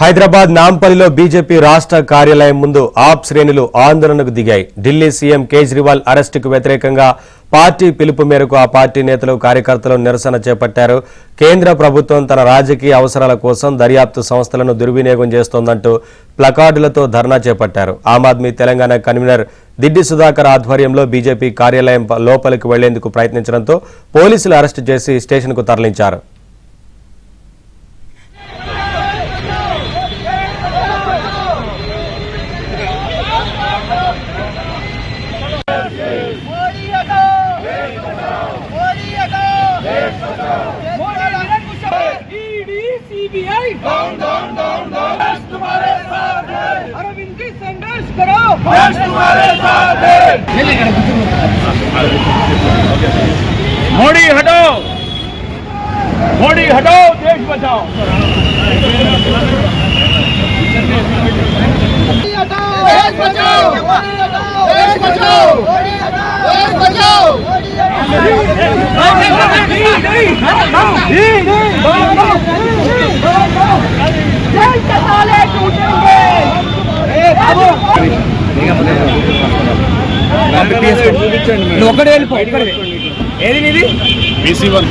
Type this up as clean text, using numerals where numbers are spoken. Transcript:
Hyderabad నాంపల్లిలో BJP రాష్ట్ర కార్యాలయం ముందు ఆప్ శ్రేణులు ఆందోళనకు దిగాయి. ఢిల్లీ సీఎం కేజ్రీవాల్ అరెస్టుకు వ్యతిరేకంగా పార్టీ పిలుపు మేరకు ఆ పార్టీ నేతలు కార్యకర్తలు నిరసన చేపట్టారు. కేంద్ర ప్రభుత్వం తన రాజకీయ అవసరాల కోసం దర్యాప్తు సంస్థలను దుర్వినియోగం చేస్తోందంటూ ప్లకార్డులతో ధర్నా చేపట్టారు. ఆమ్ ఆద్మీ తెలంగాణ కన్వీనర్ దిడ్డి సుధాకర్ ఆధ్వర్యంలో బీజేపీ కార్యాలయం లోపలికి వెళ్లేందుకు ప్రయత్నించడంతో పోలీసులు అరెస్టు చేసి స్టేషన్కు తరలించారు. मोदी हटो, मोदी हटो, देश बचाओ। देश बचाओ, देश बचाओ, देश बचाओ। ఏది నీది? BC1